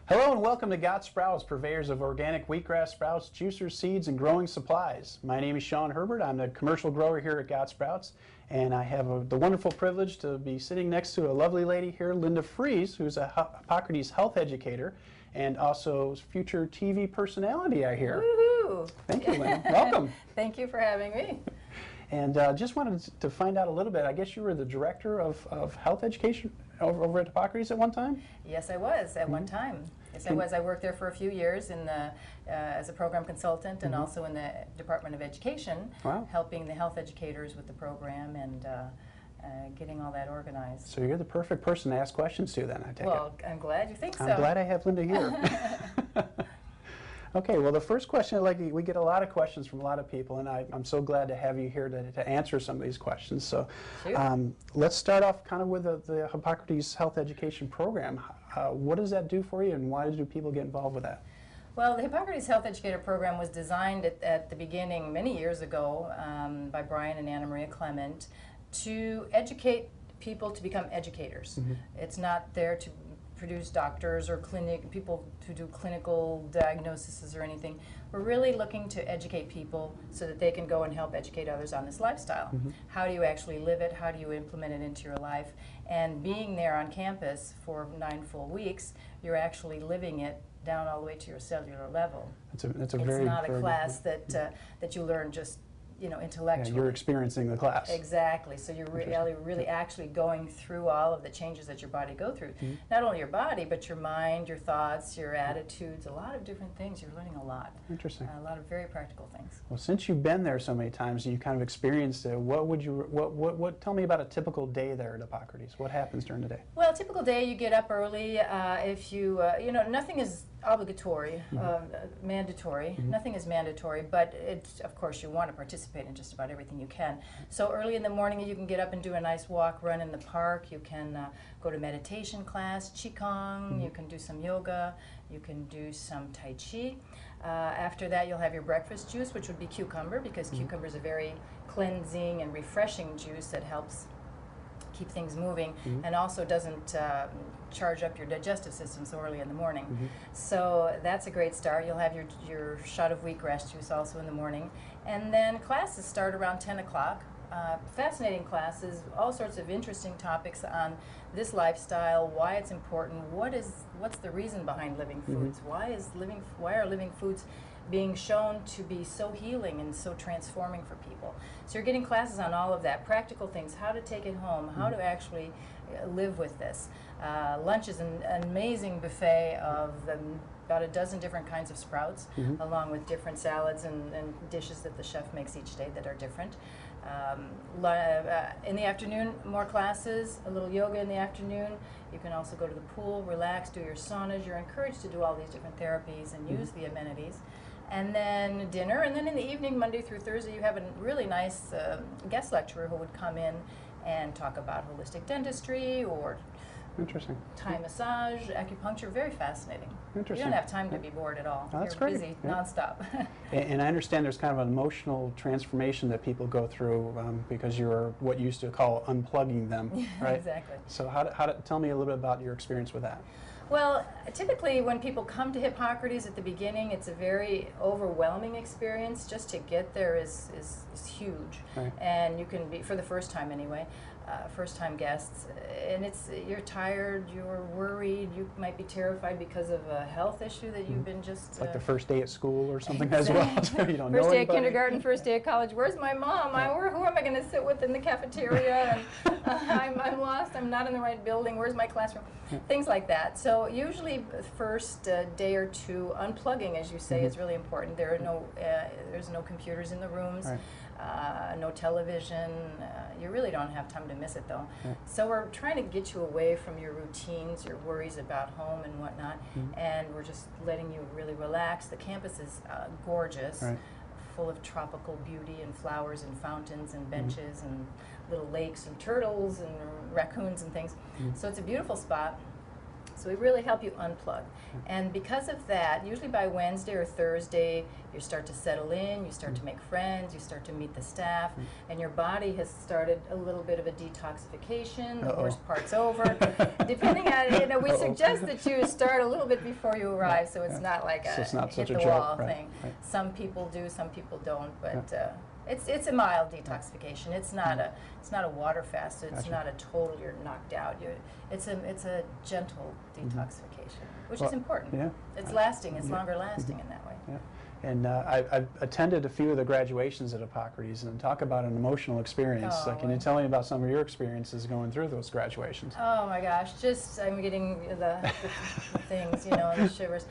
Hello and welcome to Got Sprouts, purveyors of organic wheatgrass sprouts, juicers, seeds, and growing supplies. My name is Sean Herbert. I'm the commercial grower here at Got Sprouts, and I have the wonderful privilege to be sitting next to a lovely lady here, Linda Fries, who's a Hippocrates health educator and also future TV personality, I hear. Woohoo! Thank you, Linda. Welcome. Thank you for having me. And just wanted to find out a little bit. I guess you were the director of health education over at Hippocrates at one time? Yes, I was at one time. Yes, I was. I worked there for a few years in the, as a program consultant and also in the Department of Education, helping the health educators with the program and getting all that organized. So you're the perfect person to ask questions to then, I take it. Well, I'm glad you think so. I'm glad I have Linda here. Okay, well, the first question, we get a lot of questions from a lot of people, and I'm so glad to have you here to answer some of these questions. So let's start off kind of with the Hippocrates Health Education Program. What does that do for you, and why do people get involved with that? Well, the Hippocrates Health Educator Program was designed at the beginning, many years ago, by Brian and Anna Maria Clement, to educate people to become educators. It's not there to produce doctors or people to do clinical diagnoses or anything. We're really looking to educate people so that they can go and help educate others on this lifestyle. How do you actually live it? How do you implement it into your life? And being there on campus for 9 full weeks, you're actually living it down all the way to your cellular level. It's very not a class that you learn just intellectually. Yeah, you're experiencing the class. Exactly. So you're really actually going through all of the changes that your body go through. Not only your body, but your mind, your thoughts, your attitudes, a lot of different things. You're learning a lot. Interesting. A lot of very practical things. Well, since you've been there so many times and you kind of experienced it, tell me about a typical day there at Hippocrates. What happens during the day? Well, a typical day, you get up early. If you, nothing is obligatory, mandatory. Nothing is mandatory, but of course you want to participate in just about everything you can. So early in the morning you can get up and do a nice walk, run in the park. You can go to meditation class, qigong. You can do some yoga. You can do some tai chi. After that you'll have your breakfast juice, which would be cucumber, because cucumber is a very cleansing and refreshing juice that helps keep things moving and also doesn't charge up your digestive system so early in the morning. So that's a great start. You'll have your shot of wheatgrass juice also in the morning. And then classes start around 10 o'clock. Fascinating classes, all sorts of interesting topics on this lifestyle, why it's important, what's the reason behind living foods, why are living foods being shown to be so healing and so transforming for people. So you're getting classes on all of that, practical things, how to take it home, how to actually live with this. Lunch is an amazing buffet of about a dozen different kinds of sprouts, along with different salads and dishes that the chef makes each day that are different. In the afternoon, more classes, a little yoga in the afternoon. You can also go to the pool, relax, do your saunas. You're encouraged to do all these different therapies and use the amenities. And then dinner, and then in the evening, Monday through Thursday, you have a really nice guest lecturer who would come in and talk about holistic dentistry or Thai massage, acupuncture. Very fascinating. Interesting. You don't have time to be bored at all. Oh, that's You're great. busy nonstop. And I understand there's kind of an emotional transformation that people go through because you're what you used to call unplugging them, right? Exactly. So tell me a little bit about your experience with that. Well, typically when people come to Hippocrates at the beginning, it's a very overwhelming experience. Just to get there is huge. Right. And you can be, for the first time anyway, first-time guests, and you're tired, you're worried, you might be terrified because of a health issue that you've been just... like the first day at school or something as well. So you don't first know day anybody. Of kindergarten, first day of college, where's my mom? Who am I going to sit with in the cafeteria? And I'm lost, I'm not in the right building, where's my classroom? Things like that. So usually the first day or two, unplugging, as you say, is really important. There's no computers in the rooms. Right. No television. You really don't have time to miss it, though. Right. So we're trying to get you away from your routines, your worries about home and whatnot, and we're just letting you really relax. The campus is gorgeous, full of tropical beauty and flowers and fountains and benches and little lakes and turtles and raccoons and things. So it's a beautiful spot. So we really help you unplug. And because of that, usually by Wednesday or Thursday, you start to settle in, you start to make friends, you start to meet the staff, and your body has started a little bit of a detoxification. The worst part's over. Depending on, we suggest that you start a little bit before you arrive, so it's not like a hit-the-wall thing. Right. Some people do, some people don't, but it's a mild detoxification. It's not a water fast. It's not a total you're knocked out. It's a gentle detoxification, which is important. Yeah. It's lasting. It's longer lasting in that way. Yeah. And I've attended a few of the graduations at Hippocrates, and talk about an emotional experience. Can you tell me about some of your experiences going through those graduations? Oh my gosh, I'm getting the things, the shivers.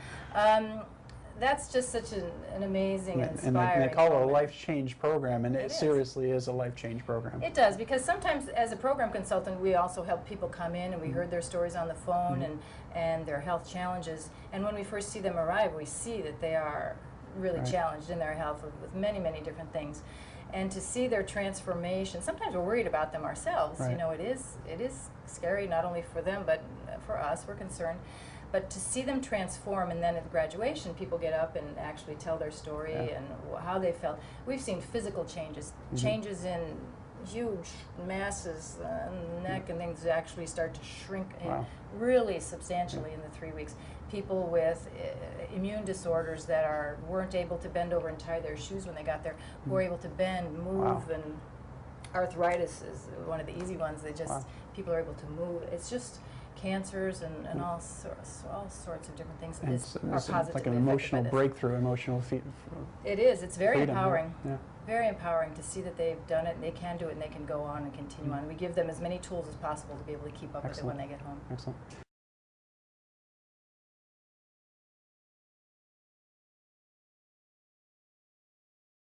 That's just such an amazing, inspiring And they call it a moment. life change program, and it seriously is a life change program. It does, because sometimes as a program consultant, we also help people come in, and we heard their stories on the phone and their health challenges. And when we first see them arrive, we see that they are really challenged in their health with many, many different things. And to see their transformation, sometimes we're worried about them ourselves. Right. It is scary, not only for them, but for us, we're concerned. But to see them transform, and then at graduation, people get up and actually tell their story and how they felt. We've seen physical changes, changes in huge masses in the neck, and things actually start to shrink really substantially in the 3 weeks. People with immune disorders that weren't able to bend over and tie their shoes when they got there, were able to bend, move, and arthritis is one of the easy ones. People are able to move. It's just cancers and all sorts of different things that are positively like an emotional breakthrough, emotional It is. It's very freedom, empowering. Yeah. Very empowering to see that they've done it and they can do it and they can go on and continue on. We give them as many tools as possible to be able to keep up with it when they get home. Excellent.